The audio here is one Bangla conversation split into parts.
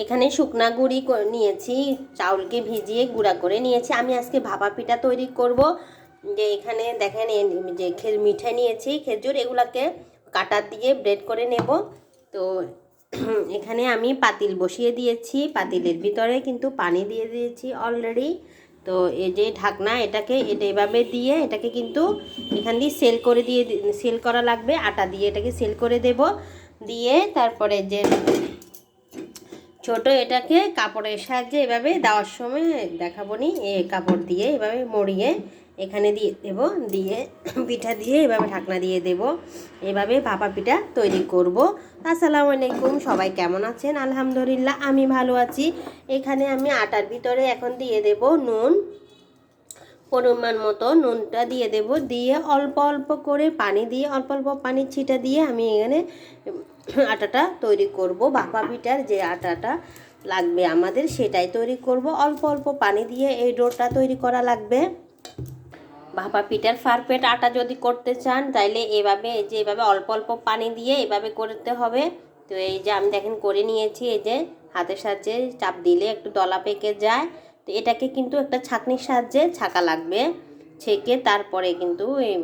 এখানে শুকনা গুঁড়ি নিয়েছি, চাউলকে ভিজিয়ে গুঁড়া করে নিয়েছি। আমি আজকে ভাপা পিঠা তৈরি করব। যে এখানে দেখেন যে মিঠাই নিয়েছি খেজুর, এগুলাকে কাটা দিয়ে ব্রেড করে নেব। তো এখানে আমি পাতিল বসিয়ে দিয়েছি, পাতিলের ভিতরে কিন্তু পানি দিয়ে দিয়েছি অলরেডি। তো এই যে ঢাকনা, এটা এভাবে দিয়ে এটাকে কিন্তু এখান দিয়ে সেল করা লাগবে, আটা দিয়ে এটাকে সেল করে দেব। দিয়ে তারপরে যে ছোট এটাকে কাপড়ের সাহায্যে এভাবে দেওয়ার সময় দেখাবো নি, কাপড় দিয়ে এভাবে মড়িয়ে এখানে দিয়ে দেব, দিয়ে পিঠা দিয়ে এভাবে ঢাকনা দিয়ে দেব। এভাবে ভাপা পিঠা তৈরি করব। আসসালামু আলাইকুম, সবাই কেমন আছেন? আলহামদুলিল্লাহ আমি ভালো আছি। এখানে আমি আটার ভিতরে এখন দিয়ে দেব নুন, পরিমাণ মতো নুনটা দিয়ে দেব। দিয়ে অল্প অল্প করে পানি দিয়ে, অল্প অল্প পানির ছিটা দিয়ে আমি এখানে আটাটা তৈরি করব। ভাপা পিঠার যে আটাটা লাগবে আমাদের সেটাই তৈরি করব। অল্প অল্প পানি দিয়ে এই ডোটা তৈরি করা লাগবে। ভাপা পিঠার পারফেক্ট আটা যদি করতে চান তাইলে এভাবে অল্প অল্প পানি দিয়ে এভাবে করতে হবে। তো এই যে আমি দেখেন করে নিয়েছি, এই যে হাতের সাহায্যে চাপ দিলে একটু দলা পেকে যায়। তো এটাকে কিন্তু একটা ছাঁকনির সাহায্যে ছাঁকা লাগবে, ছেঁকে তারপরে কিন্তু এই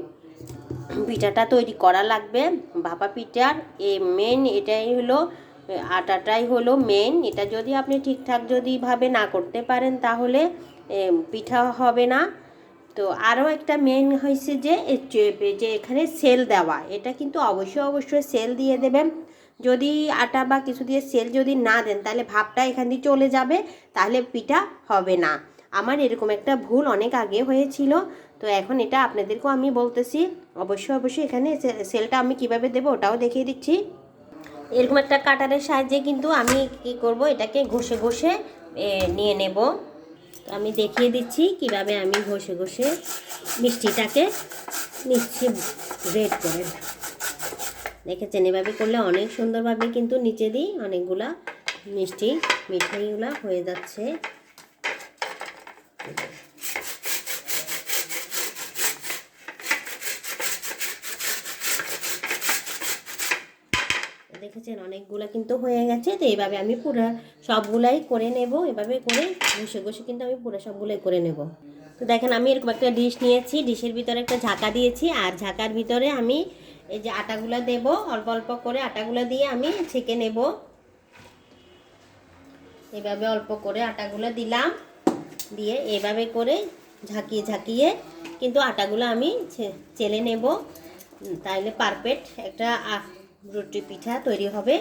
পিঠাটা তৈরি করা লাগবে। ভাপা পিঠার মেন এটাই হলো, আটাটাই হলো মেন। এটা যদি আপনি ঠিকঠাক ভাবে না করতে পারেন তাহলে পিঠা হবে না। তো আরও একটা মেন হয়েছে যে এখানে সেল দেওয়া, এটা কিন্তু অবশ্যই সেল দিয়ে দেবেন। যদি আটা বা কিছু দিয়ে সেল যদি না দেন তাহলে ভাপটা এখান দিয়ে চলে যাবে, তাহলে পিঠা হবে না। আমার এরকম একটা ভুল অনেক আগে হয়েছিল। তো এখন এটা আপনাদেরকেও আমি বলতেছি, অবশ্যই এখানে সেলটা আমি কিভাবে দেবো ওটাও দেখিয়ে দিচ্ছি। এরকম একটা কাটারের সাহায্যে কিন্তু আমি কি করব, এটাকে ঘষে ঘষে নিয়ে নেব। তো আমি দেখিয়ে দিচ্ছি কিভাবে আমি ঘষে ঘষে মিষ্টিটাকে নিচ্ছি ব্রেড করে। দেখেছেন, এভাবে করলে অনেক সুন্দরভাবে কিন্তু নিচে দিই অনেকগুলা মিঠাইগুলা হয়ে যাচ্ছে। দেখেছেন অনেকগুলা কিন্তু হয়ে গেছে। তো এইভাবে আমি পুরো সবগুলাই করে নেব। এভাবে করে ঘষে ঘষে কিন্তু আমি পুরো সবগুলাই করে নেব। তো দেখেন আমি এরকম একটা ডিশ নিয়েছি, ডিশের ভিতরে একটা ঝাঁকা দিয়েছি, আর ঝাঁকার ভিতরে আমি এই যে আটাগুলো দেব, অল্প অল্প করে আটাগুলো দিয়ে আমি ছেঁকে নেব। এভাবে অল্প করে আটাগুলো দিলাম, দিয়ে এভাবে করে ঝাঁকিয়ে কিন্তু আটাগুলো আমি চেলে নেব। তাইলে পারফেক্ট একটা রুটি পিঠা তৈরি হবে।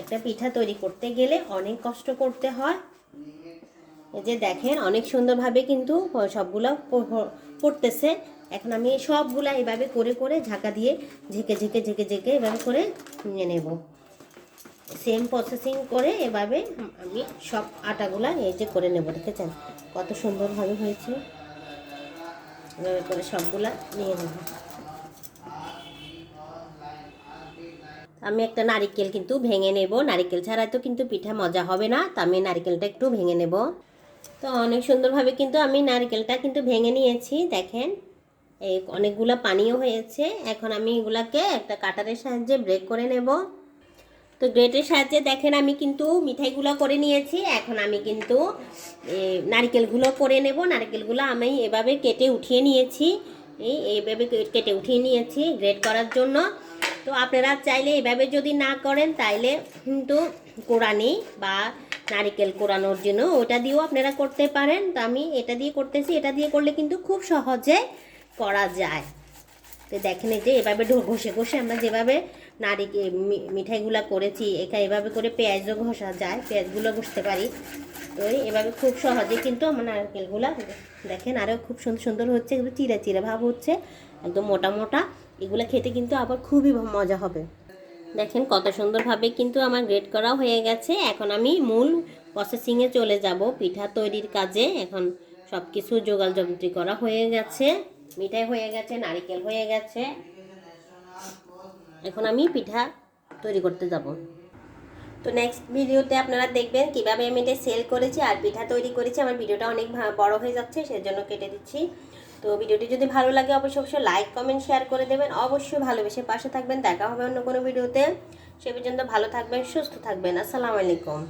একটা পিঠা তৈরি করতে গেলে অনেক কষ্ট করতে হয়। এই যে দেখেন অনেক সুন্দরভাবে কিন্তু সবগুলো পড়তেছে। এখন আমি সবগুলা এভাবে করে করে ঝাঁকা দিয়ে ঝেঁকে এভাবে করে নিয়ে নেব। সেম প্রসেসিং করে এভাবে আমি সব আটাগুলা এই যে করে নেব। দেখেছেন কত সুন্দরভাবে হয়েছে। এভাবে করে সবগুলা নিয়ে নেব। আমি একটা নারিকেল কিন্তু ভেঙে নেব, নারিকেল ছাড়া তো কিন্তু পিঠা মজা হবে না। তো আমি নারিকেলটা একটু ভেঙে নেব। তো অনেক সুন্দরভাবে কিন্তু আমি নারকেলটা কিন্তু ভেঙে নিয়েছি। দেখেন এই অনেকগুলো পানিও হয়েছে। এখন আমি এগুলাকে একটা কাটারের সাহায্যে ব্রেক করে নেব। তো গ্রেটের সাহায্যে দেখেন আমি কিন্তু মিঠাইগুলো করে নিয়েছি। এখন আমি কিন্তু নারকেলগুলো করে নেব। নারকেলগুলো আমি এভাবে কেটে উঠিয়ে নিয়েছি, এইভাবে কেটে উঠিয়ে নিয়েছি গ্রেট করার জন্য। তো আপনারা চাইলে এভাবে যদি না করেন তাইলে কিন্তু কোরানি বা নারিকেল কোরানোর জন্য ওটা দিয়েও আপনারা করতে পারেন। তো আমি এটা দিয়ে করতেছি, এটা দিয়ে করলে কিন্তু খুব সহজে করা যায়। তো দেখেন এই যে এভাবে ঘষে ঘষে আমরা যেভাবে মিঠাইগুলো করেছি, এভাবে করে পেঁয়াজও ঘষা যায়, পেঁয়াজগুলো ঘষতে পারি। তো এভাবে খুব সহজে কিন্তু আমার নারকেলগুলো দেখেন আরও খুব সুন্দর সুন্দর হচ্ছে, এগুলো চিরা চিরা ভাব হচ্ছে, একদম মোটা মোটা। এগুলো খেতে কিন্তু আবার খুবই মজা হবে। দেখেন কত সুন্দরভাবে কিন্তু আমার গ্রেট করা হয়ে গেছে। এখন আমি মূল প্রসেসিংয়ে চলে যাব, পিঠা তৈরির কাজে। এখন সব কিছু জোগাড়যন্ত্রী করা হয়ে গেছে, মিঠাই হয়ে গেছে, নারিকেল হয়ে গেছে। এখন আমি পিঠা তৈরি করতে যাব। তো নেক্সট ভিডিওতে আপনারা দেখবেন কিভাবে আমি এটা সেল করেছি আর পিঠা তৈরি করেছি। আমার ভিডিওটা অনেক বড় হয়ে যাচ্ছে, সেজন্য কেটে দিচ্ছি। তো ভিডিওটি যদি ভালো লাগে অবশ্যই লাইক কমেন্ট শেয়ার করে দেবেন। অবশ্যই ভালোবেসে পাশে থাকবেন। দেখা হবে অন্য কোনো ভিডিওতে। সে পর্যন্ত ভালো থাকবেন, সুস্থ থাকবেন। আসসালামু আলাইকুম।